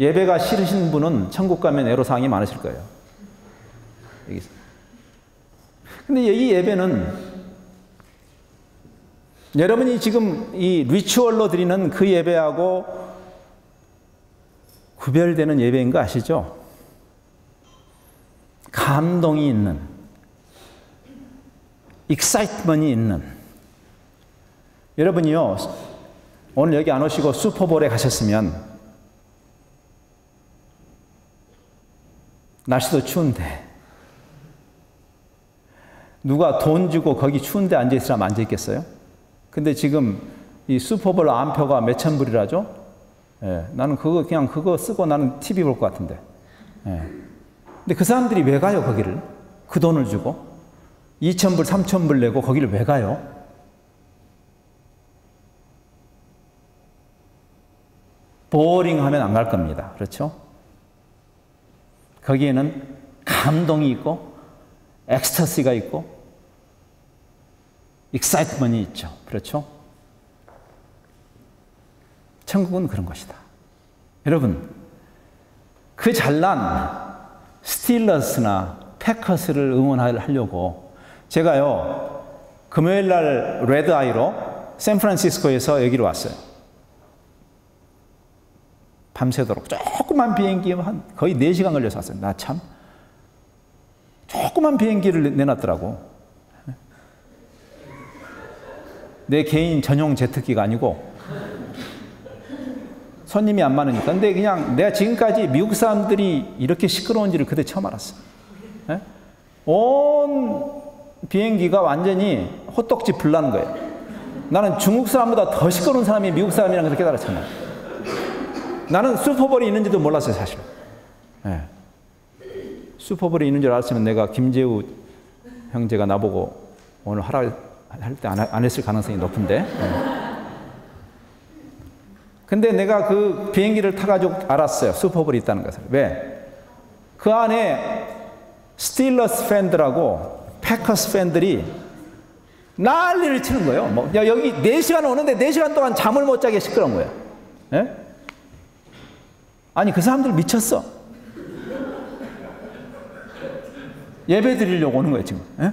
예배가 싫으신 분은 천국 가면 애로사항이 많으실 거예요. 근데 이 예배는 여러분이 지금 이 리추얼로 드리는 그 예배하고 구별되는 예배인 거 아시죠? 감동이 있는, 익사이트먼이 있는. 여러분이요, 오늘 여기 안 오시고 슈퍼볼에 가셨으면 날씨도 추운데 누가 돈 주고 거기 추운데 앉아있으라면 앉아있겠어요? 근데 지금 이 슈퍼볼 암표가 몇천 불이라죠? 예, 나는 그냥 그거 쓰고 나는 TV 볼 것 같은데. 예. 근데 그 사람들이 왜 가요, 거기를? 그 돈을 주고? 2,000불, 3,000불 내고 거기를 왜 가요? 보링 하면 안 갈 겁니다. 그렇죠? 거기에는 감동이 있고, 엑스터시가 있고, 익사이트먼이 있죠. 그렇죠? 천국은 그런 것이다. 여러분, 그 잘난 스틸러스나 패커스를 응원하려고 제가요, 금요일 날 레드아이로 샌프란시스코에서 여기로 왔어요. 밤새도록 조그만 비행기 거의 4시간 걸려서 왔어요. 나 참 조그만 비행기를 내놨더라고. 내 개인 전용 제트기가 아니고 손님이 안 많으니까. 근데 그냥 내가 지금까지 미국 사람들이 이렇게 시끄러운지를 그때 처음 알았어. 네? 온 비행기가 완전히 호떡집 불나는 거예요. 나는 중국 사람보다 더 시끄러운 사람이 미국 사람이라는 걸 깨달았잖아요. 나는 슈퍼볼이 있는지도 몰랐어요, 사실. 네. 슈퍼볼이 있는 줄 알았으면 내가 김재우 형제가 나보고 오늘 하라 할 때 안 했을 가능성이 높은데. 네. 근데 내가 그 비행기를 타가지고 알았어요. 슈퍼볼이 있다는 것을. 왜? 그 안에 스틸러스 팬들하고 패커스 팬들이 난리를 치는 거예요. 뭐, 야, 여기 4시간 오는데 4시간 동안 잠을 못 자게 시끄러운 거예요. 예? 아니, 그 사람들 미쳤어. 예배 드리려고 오는 거예요, 지금. 예?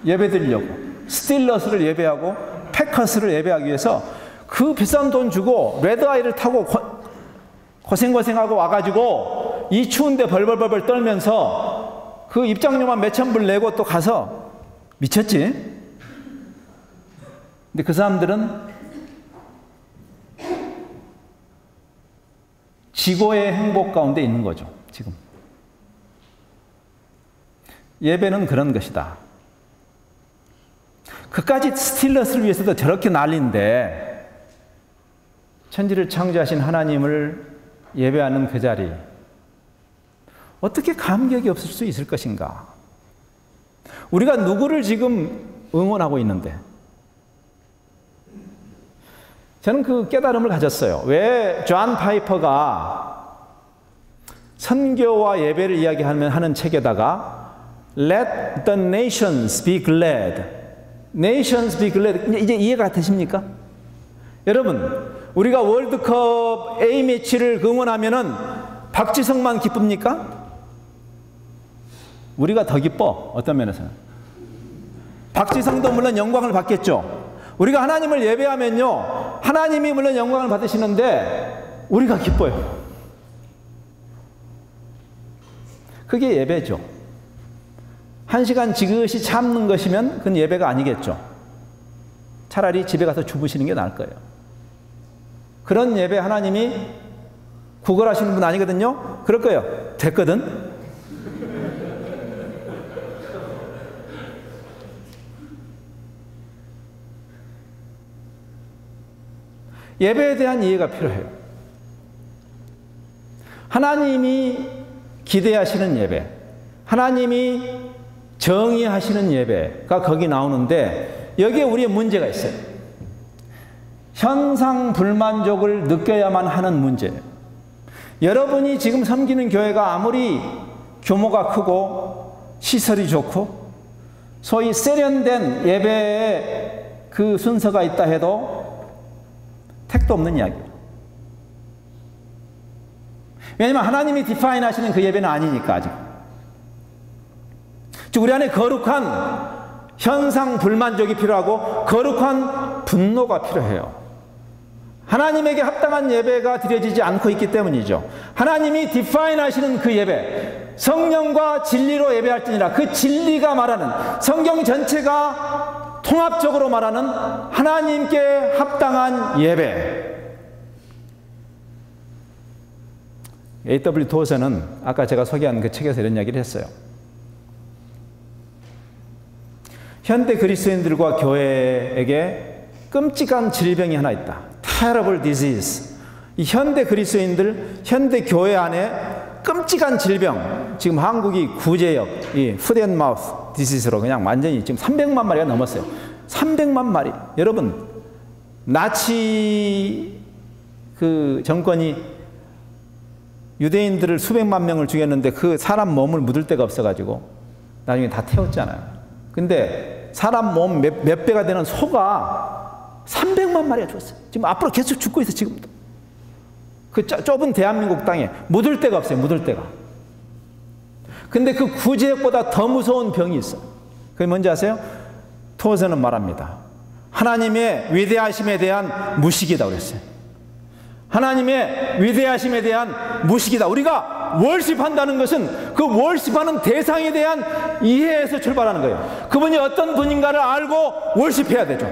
예배 드리려고. 스틸러스를 예배하고 패커스를 예배하기 위해서 그 비싼 돈 주고 레드아이를 타고 고생하고 와가지고 이 추운데 벌벌벌 떨면서 그 입장료만 몇천 불 내고 또 가서 미쳤지? 근데 그 사람들은 지고의 행복 가운데 있는 거죠, 지금. 예배는 그런 것이다. 그까지 스틸러스를 위해서도 저렇게 난리인데 천지를 창조하신 하나님을 예배하는 그 자리, 어떻게 감격이 없을 수 있을 것인가? 우리가 누구를 지금 응원하고 있는데? 저는 그 깨달음을 가졌어요. 왜 존 파이퍼가 선교와 예배를 이야기하면 하는 책에다가 Let the nations be glad. Nations be glad. 이제 이해가 되십니까? 여러분, 우리가 월드컵 A매치를 응원하면은 박지성만 기쁩니까? 우리가 더 기뻐, 어떤 면에서는. 박지성도 물론 영광을 받겠죠. 우리가 하나님을 예배하면요, 하나님이 물론 영광을 받으시는데 우리가 기뻐요. 그게 예배죠. 1시간 지그시 참는 것이면 그건 예배가 아니겠죠. 차라리 집에 가서 주무시는 게 나을 거예요. 그런 예배 하나님이 구걸하시는 분 아니거든요. 그럴 거예요. 됐거든. 예배에 대한 이해가 필요해요. 하나님이 기대하시는 예배, 하나님이 정의하시는 예배가 거기 나오는데 여기에 우리의 문제가 있어요. 현상불만족을 느껴야만 하는 문제예요. 여러분이 지금 섬기는 교회가 아무리 규모가 크고 시설이 좋고 소위 세련된 예배의 그 순서가 있다 해도 택도 없는 이야기예요. 왜냐하면 하나님이 디파인 하시는 그 예배는 아니니까 아직. 즉 우리 안에 거룩한 현상 불만족이 필요하고 거룩한 분노가 필요해요. 하나님에게 합당한 예배가 드려지지 않고 있기 때문이죠. 하나님이 디파인 하시는 그 예배, 성령과 진리로 예배할지니라, 그 진리가 말하는, 성경 전체가 통합적으로 말하는 하나님께 합당한 예배. A.W. 도어서는 아까 제가 소개한 그 책에서 이런 이야기를 했어요. 현대 그리스도인들과 교회에게 끔찍한 질병이 하나 있다. Terrible disease. 이 현대 그리스도인들, 현대 교회 안에 끔찍한 질병. 지금 한국이 구제역, 이 푸드앤마우스 디시즈로 그냥 완전히 지금 300만 마리가 넘었어요. 300만 마리. 여러분, 나치 그 정권이 유대인들을 수백만 명을 죽였는데 그 사람 몸을 묻을 데가 없어가지고 나중에 다 태웠잖아요. 근데 사람 몸 몇 배가 되는 소가 300만 마리가 죽었어요. 지금 앞으로 계속 죽고 있어, 지금도. 그 좁은 대한민국 땅에 묻을 데가 없어요, 묻을 데가. 근데 그 구제역보다 더 무서운 병이 있어. 그게 뭔지 아세요? 토어서는 말합니다. 하나님의 위대하심에 대한 무식이다 그랬어요. 하나님의 위대하심에 대한 무식이다. 우리가 월십한다는 것은 그 월십하는 대상에 대한 이해에서 출발하는 거예요. 그분이 어떤 분인가를 알고 월십해야 되죠.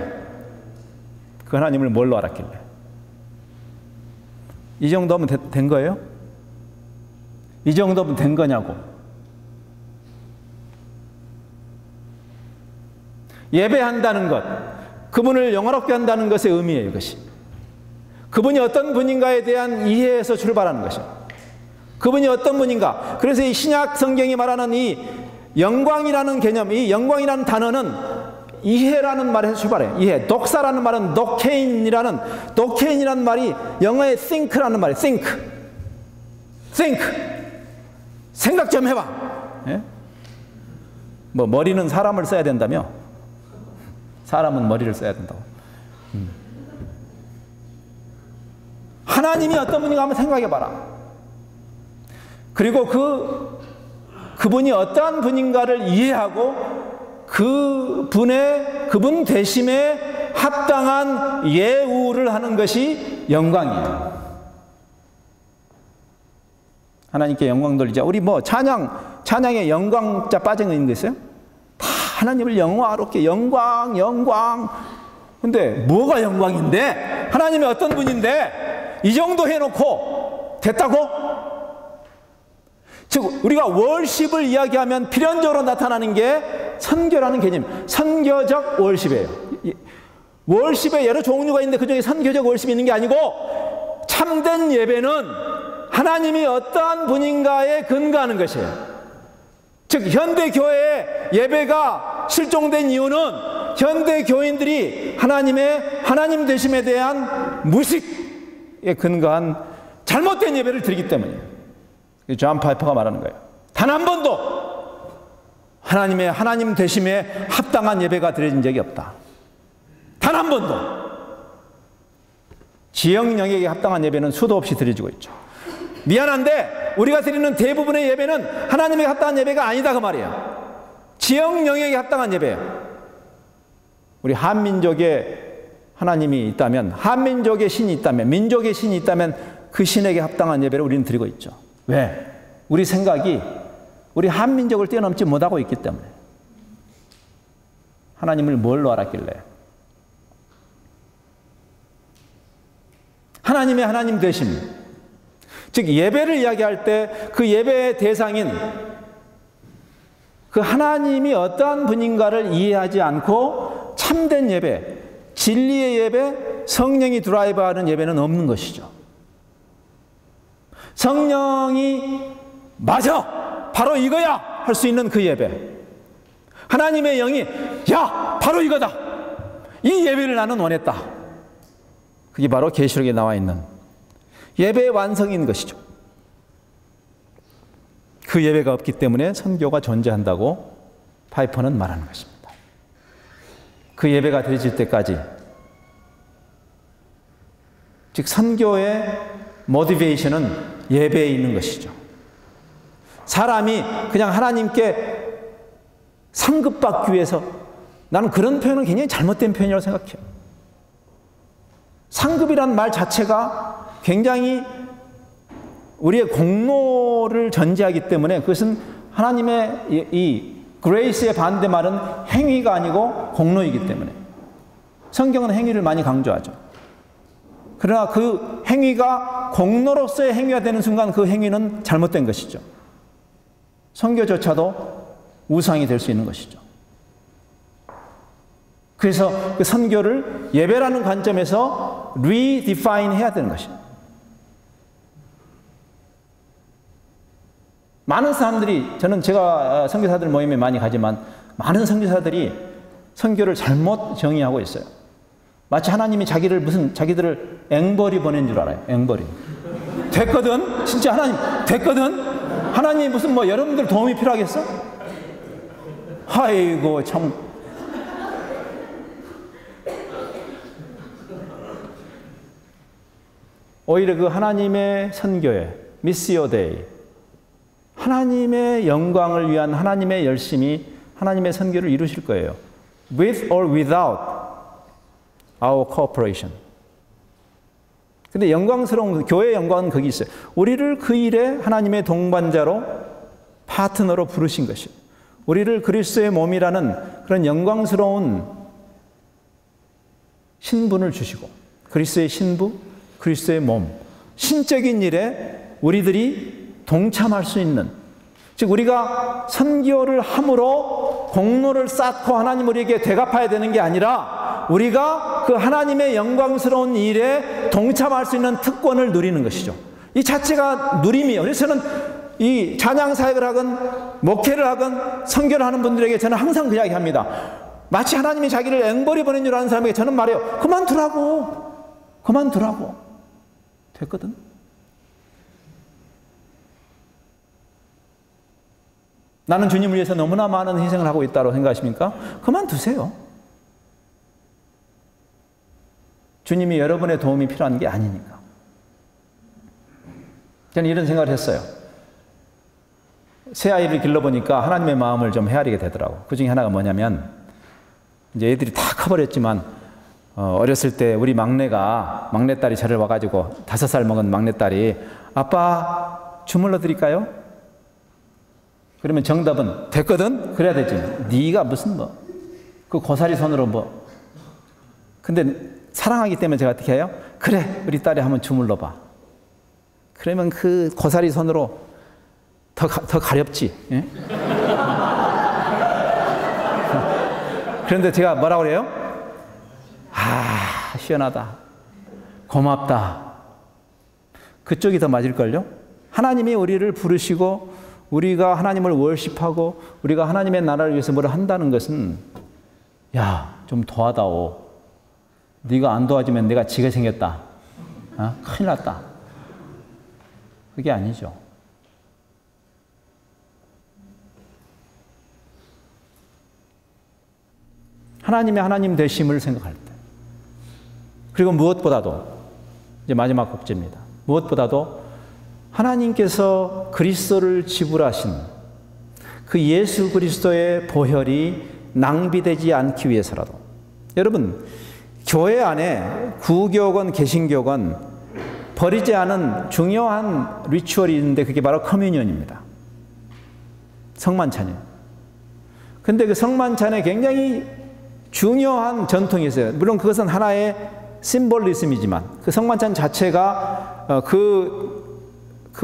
그 하나님을 뭘로 알았길래? 이 정도면 된 거예요? 이 정도면 된 거냐고. 예배한다는 것, 그분을 영화롭게 한다는 것의 의미예요, 이것이. 그분이 어떤 분인가에 대한 이해에서 출발하는 것이에요. 그분이 어떤 분인가. 그래서 이 신약 성경이 말하는 이 영광이라는 개념, 이 영광이라는 단어는 이해라는 말에서 출발해요. 이해. 독사라는 말은 도케인이라는 말이 영어의 think라는 말이에요. think. 생각 좀 해봐. 예? 뭐 머리는 사람을 써야 된다며? 사람은 머리를 써야 된다고. 하나님이 어떤 분인가 한번 생각해봐라. 그리고 그분이 어떠한 분인가를 이해하고 그분 되심에 합당한 예우를 하는 것이 영광이에요. 하나님께 영광 돌리자. 우리 뭐 찬양에 영광자 빠진 거 있는 거 있어요? 다 하나님을 영화롭게 영광. 근데 뭐가 영광인데? 하나님이 어떤 분인데? 이 정도 해놓고 됐다고? 즉 우리가 월십을 이야기하면 필연적으로 나타나는 게 선교라는 개념, 선교적 월십이에요. 월십에 여러 종류가 있는데 그중에 선교적 월십이 있는 게 아니고 참된 예배는 하나님이 어떠한 분인가에 근거하는 것이에요. 즉 현대 교회의 예배가 실종된 이유는 현대 교인들이 하나님 되심에 대한 무식에 근거한 잘못된 예배를 드리기 때문이에요. 존 파이퍼가 말하는 거예요. 단 한 번도 하나님 되심에 합당한 예배가 드려진 적이 없다. 단 한 번도. 지역 영역에 합당한 예배는 수도 없이 드려지고 있죠. 미안한데 우리가 드리는 대부분의 예배는 하나님에게 합당한 예배가 아니다 그 말이에요. 지역 영역에 합당한 예배예요. 우리 한민족에 하나님이 있다면, 한민족의 신이 있다면, 민족의 신이 있다면 그 신에게 합당한 예배를 우리는 드리고 있죠. 왜? 우리 생각이 우리 한민족을 뛰어넘지 못하고 있기 때문에. 하나님을 뭘로 알았길래? 하나님의 하나님 되심. 즉 예배를 이야기할 때 그 예배의 대상인 그 하나님이 어떠한 분인가를 이해하지 않고 참된 예배, 진리의 예배, 성령이 드라이브하는 예배는 없는 것이죠. 성령이 맞아! 바로 이거야! 할 수 있는 그 예배. 하나님의 영이 야! 바로 이거다! 이 예배를 나는 원했다. 그게 바로 계시록에 나와 있는 예배의 완성인 것이죠. 그 예배가 없기 때문에 선교가 존재한다고 파이퍼는 말하는 것입니다. 그 예배가 드려질 때까지, 즉 선교의 모티베이션은 예배에 있는 것이죠. 사람이 그냥 하나님께 상급받기 위해서, 나는 그런 표현은 굉장히 잘못된 표현이라고 생각해요. 상급이란 말 자체가 굉장히 우리의 공로를 전제하기 때문에, 그것은 하나님의 이 그레이스의 반대말은 행위가 아니고 공로이기 때문에 성경은 행위를 많이 강조하죠. 그러나 그 행위가 공로로서의 행위가 되는 순간 그 행위는 잘못된 것이죠. 선교조차도 우상이 될 수 있는 것이죠. 그래서 그 선교를 예배라는 관점에서 redefine 해야 되는 것이죠. 많은 사람들이, 저는 제가 선교사들 모임에 많이 가지만 많은 선교사들이 선교를 잘못 정의하고 있어요. 마치 하나님이 자기들을 앵벌이 보낸 줄 알아요. 앵벌이. 됐거든? 진짜 하나님, 됐거든? 하나님 무슨 여러분들 도움이 필요하겠어? 아이고, 참. 오히려 그 하나님의 선교에, 미시오 데이, 하나님의 영광을 위한 하나님의 열심이 하나님의 선교를 이루실 거예요. With or without our cooperation. 근데 영광스러운, 교회의 영광은 거기 있어요. 우리를 그 일에 하나님의 동반자로, 파트너로 부르신 것이에요. 우리를 그리스도의 몸이라는 그런 영광스러운 신분을 주시고, 그리스도의 신부, 그리스도의 몸, 신적인 일에 우리들이 동참할 수 있는, 즉 우리가 선교를 함으로 공로를 쌓고 하나님 우리에게 대갚아야 되는 게 아니라 우리가 그 하나님의 영광스러운 일에 동참할 수 있는 특권을 누리는 것이죠. 이 자체가 누림이에요. 그래서 저는 이 찬양 사역을 하건 목회를 하건 선교를 하는 분들에게 저는 항상 그 이야기 합니다. 마치 하나님이 자기를 앵벌이 보낸 줄 아는 사람에게 저는 말해요. 그만두라고. 됐거든? 나는 주님을 위해서 너무나 많은 희생을 하고 있다고 생각하십니까? 그만두세요. 주님이 여러분의 도움이 필요한 게 아니니까. 저는 이런 생각을 했어요. 새 아이를 길러보니까 하나님의 마음을 좀 헤아리게 되더라고. 그 중에 하나가 뭐냐면, 이제 애들이 다 커버렸지만, 어렸을 때 우리 막내딸이 저를 와가지고 5살 먹은 막내딸이, 아빠 주물러 드릴까요? 그러면 정답은 됐거든? 그래야 되지. 네가 무슨 그 고사리 손으로 근데 사랑하기 때문에 제가 어떻게 해요? 그래, 우리 딸이 한번 주물러 봐. 그러면 그 고사리 손으로 더 가렵지. 예? 그런데 제가 뭐라고 그래요? 시원하다. 고맙다. 그쪽이 더 맞을걸요? 하나님이 우리를 부르시고 우리가 하나님을 월십하고 우리가 하나님의 나라를 위해서 뭘 한다는 것은, 야, 좀 도와다오. 네가 안 도와주면 내가 지게 생겼다. 큰일 났다. 그게 아니죠. 하나님의 하나님 되심을 생각할 때, 그리고 무엇보다도, 이제 마지막 곡지입니다. 무엇보다도 하나님께서 그리스도를 지불하신 그 예수 그리스도의 보혈이 낭비되지 않기 위해서라도, 여러분, 교회 안에 구교건 개신교건 버리지 않은 중요한 리추얼이 있는데 그게 바로 커뮤니언입니다. 성만찬이에요. 근데 그 성만찬에 굉장히 중요한 전통이 있어요. 물론 그것은 하나의 심볼리즘이지만 그 성만찬 자체가 그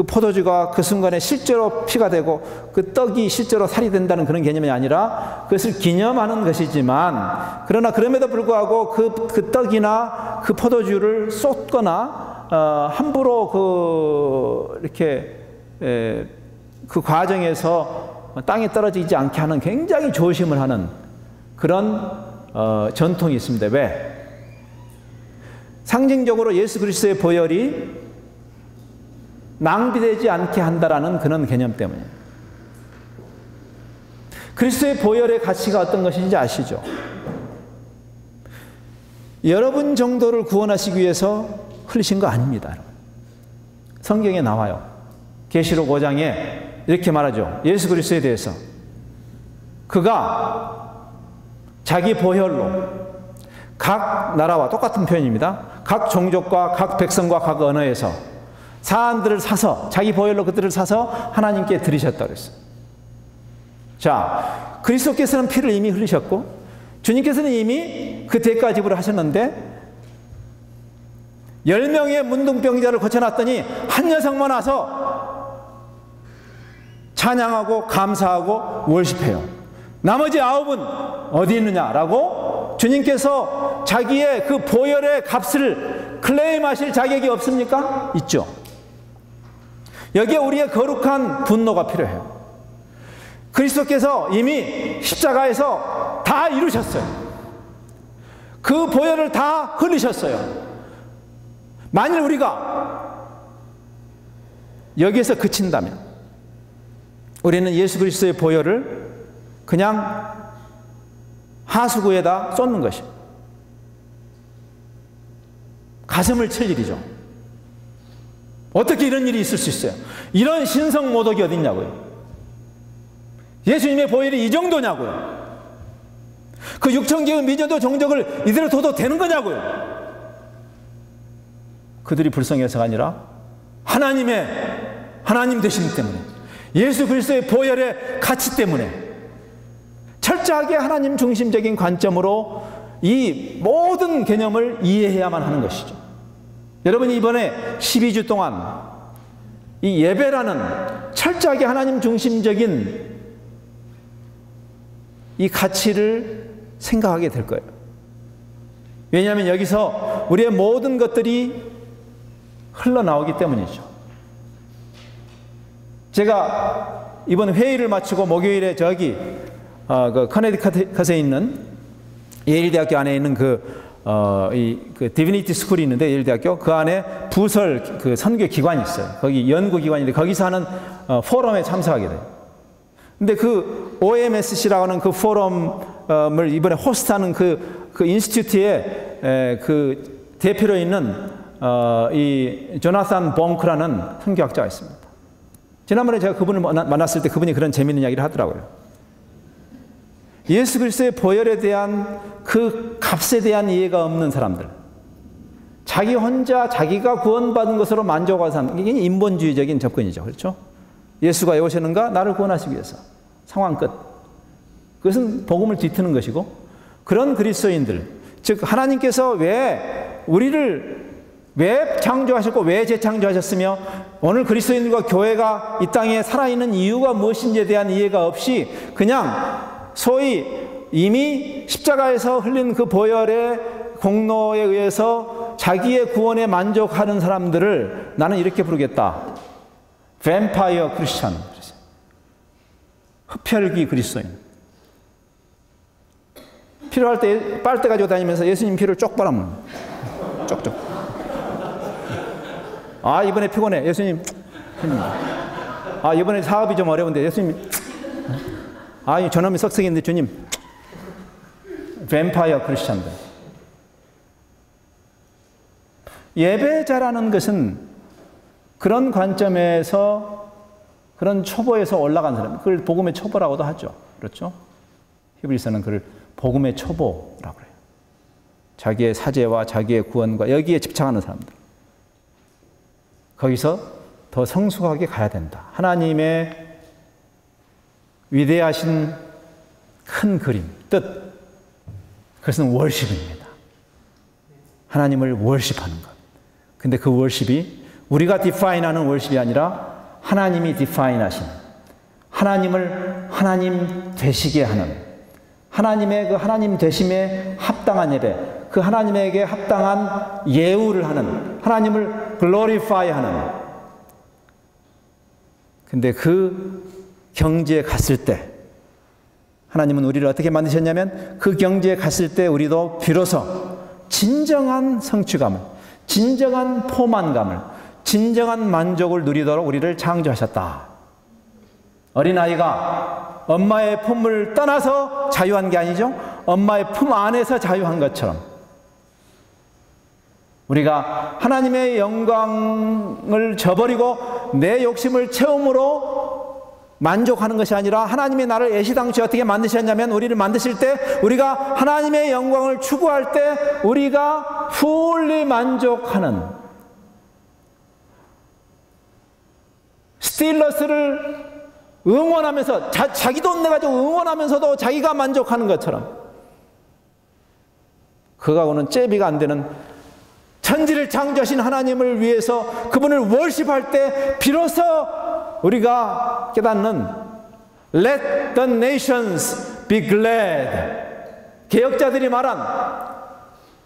포도주가 그 순간에 실제로 피가 되고 그 떡이 실제로 살이 된다는 그런 개념이 아니라 그것을 기념하는 것이지만, 그러나 그럼에도 불구하고 그 떡이나 그 포도주를 쏟거나 함부로 이렇게 그 과정에서 땅에 떨어지지 않게 하는 굉장히 조심을 하는 그런 전통이 있습니다. 왜? 상징적으로 예수 그리스도의 보혈이 낭비되지 않게 한다라는 그런 개념 때문이에요. 그리스도의 보혈의 가치가 어떤 것인지 아시죠? 여러분 정도를 구원하시기 위해서 흘리신 거 아닙니다. 성경에 나와요. 계시록 5장에 이렇게 말하죠. 예수 그리스도에 대해서. 그가 자기 보혈로 각 나라와 똑같은 표현입니다. 각 종족과 각 백성과 각 언어에서 사람들을 사서 자기 보혈로 그들을 사서 하나님께 드리셨다고 했어요. 자, 그리스도께서는 피를 이미 흘리셨고 주님께서는 이미 그 대가 지불을 하셨는데 10명의 문둥병자를 고쳐놨더니 한 녀석만 와서 찬양하고 감사하고 월십해요. 나머지 9은 어디 있느냐라고 주님께서 자기의 그 보혈의 값을 클레임하실 자격이 없습니까? 있죠. 여기에 우리의 거룩한 분노가 필요해요. 그리스도께서 이미 십자가에서 다 이루셨어요. 그 보혈을 다 흘리셨어요. 만일 우리가 여기에서 그친다면 우리는 예수 그리스도의 보혈을 그냥 하수구에다 쏟는 것입니다. 가슴을 칠 일이죠. 어떻게 이런 일이 있을 수 있어요? 이런 신성모독이 어딨냐고요. 예수님의 보혈이 이 정도냐고요. 그 육천개의 미전도 종족을 이대로 둬도 되는 거냐고요. 그들이 불성해서가 아니라 하나님 되심 때문에, 예수 그리스도의 보혈의 가치 때문에 철저하게 하나님 중심적인 관점으로 이 모든 개념을 이해해야만 하는 것이죠. 여러분이 이번에 12주 동안 이 예배라는 철저하게 하나님 중심적인 이 가치를 생각하게 될 거예요. 왜냐하면 여기서 우리의 모든 것들이 흘러나오기 때문이죠. 제가 이번 회의를 마치고 목요일에 저기 그 커네디컷에 있는 예일대학교 안에 있는 그 디비니티 스쿨이 있는데, 예일대학교 그 안에 부설 그 선교 기관이 있어요. 거기 연구 기관인데 거기서 하는 포럼에 참석하게 돼요. 근데 그 OMSC라고 하는 그 포럼을 이번에 호스트하는 그 인스티튜트의 그 대표로 있는 이 조나산 봉크라는 선교학자가 있습니다. 지난번에 제가 그분을 만났을 때 그분이 그런 재미있는 이야기를 하더라고요. 예수 그리스도의 보혈에 대한 그 값에 대한 이해가 없는 사람들, 자기 혼자 자기가 구원받은 것으로 만족하는 사람, 이게 인본주의적인 접근이죠. 그렇죠? 예수가 왜 오셨는가? 나를 구원하시기 위해서. 상황 끝. 그것은 복음을 뒤트는 것이고, 그런 그리스도인들, 즉 하나님께서 왜 우리를 왜 창조하셨고 왜 재창조하셨으며 오늘 그리스도인들과 교회가 이 땅에 살아있는 이유가 무엇인지에 대한 이해가 없이 그냥 소위 이미 십자가에서 흘린 그 보혈의 공로에 의해서 자기의 구원에 만족하는 사람들을 나는 이렇게 부르겠다. 뱀파이어 크리스천, 흡혈귀 그리스도인. 필요할 때 빨대 가지고 다니면서 예수님 피를 쪽 빨아먹는, 쪽쪽. 아, 이번에 피곤해. 예수님. 아, 이번에 사업이 좀 어려운데 예수님. 아, 저놈이 석석인데 주님. 뱀파이어 크리스천들. 예배자라는 것은 그런 관점에서, 그런 초보에서 올라간 사람, 그걸 복음의 초보라고도 하죠. 그렇죠? 히브리서는 그걸 복음의 초보라고 해요. 자기의 사죄와 자기의 구원과 여기에 집착하는 사람들. 거기서 더 성숙하게 가야 된다. 하나님의 위대하신 큰 그림, 뜻, 그것은 월십입니다. 하나님을 월십하는 것. 근데 그 월십이 우리가 디파인하는 월십이 아니라 하나님이 디파인하신, 하나님을 하나님 되시게 하는, 하나님의 그 하나님 되심에 합당한 예배, 그 하나님에게 합당한 예우를 하는, 하나님을 글로리파이 하는. 근데 그 경지에 갔을 때 하나님은 우리를 어떻게 만드셨냐면, 그 경지에 갔을 때 우리도 비로소 진정한 성취감을, 진정한 포만감을, 진정한 만족을 누리도록 우리를 창조하셨다. 어린아이가 엄마의 품을 떠나서 자유한 게 아니죠. 엄마의 품 안에서 자유한 것처럼 우리가 하나님의 영광을 저버리고 내 욕심을 채움으로 만족하는 것이 아니라 하나님이 나를 애시당초 어떻게 만드셨냐면 우리를 만드실 때 우리가 하나님의 영광을 추구할 때 우리가 fully 만족하는 스틸러스를 응원하면서 자기 돈 내가지고 응원하면서도 자기가 만족하는 것처럼 그거하고는 잽이가 안 되는 천지를 창조하신 하나님을 위해서 그분을 월십할 때 비로소 우리가 깨닫는 Let the nations be glad. 개혁자들이 말한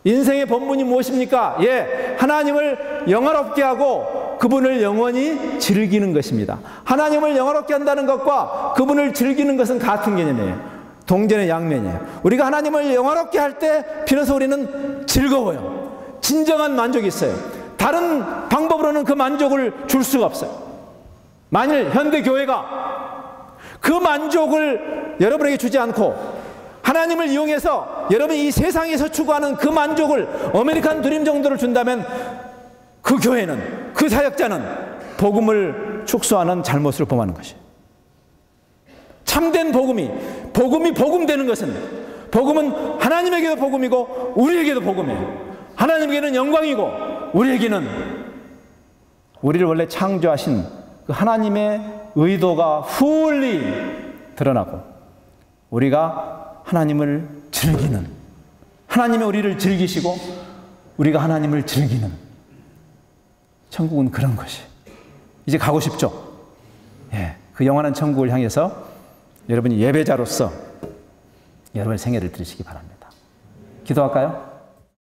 인생의 본문이 무엇입니까? 예, 하나님을 영화롭게 하고 그분을 영원히 즐기는 것입니다. 하나님을 영화롭게 한다는 것과 그분을 즐기는 것은 같은 개념이에요. 동전의 양면이에요. 우리가 하나님을 영화롭게 할 때 비로소 우리는 즐거워요. 진정한 만족이 있어요. 다른 방법으로는 그 만족을 줄 수가 없어요. 만일 현대교회가 그 만족을 여러분에게 주지 않고 하나님을 이용해서 여러분이 이 세상에서 추구하는 그 만족을 아메리칸 드림 정도를 준다면 그 교회는, 그 사역자는 복음을 축소하는 잘못을 범하는 것이에요. 참된 복음이 복음되는 것은 복음은 하나님에게도 복음이고 우리에게도 복음이에요. 하나님에게는 영광이고 우리에게는 우리를 원래 창조하신 그 하나님의 의도가 fully 드러나고 우리가 하나님을 즐기는, 하나님의 우리를 즐기시고 우리가 하나님을 즐기는 천국은 그런 것이. 이제 가고 싶죠? 예, 그 영원한 천국을 향해서 여러분이 예배자로서 여러분의 생애를 드리시기 바랍니다. 기도할까요?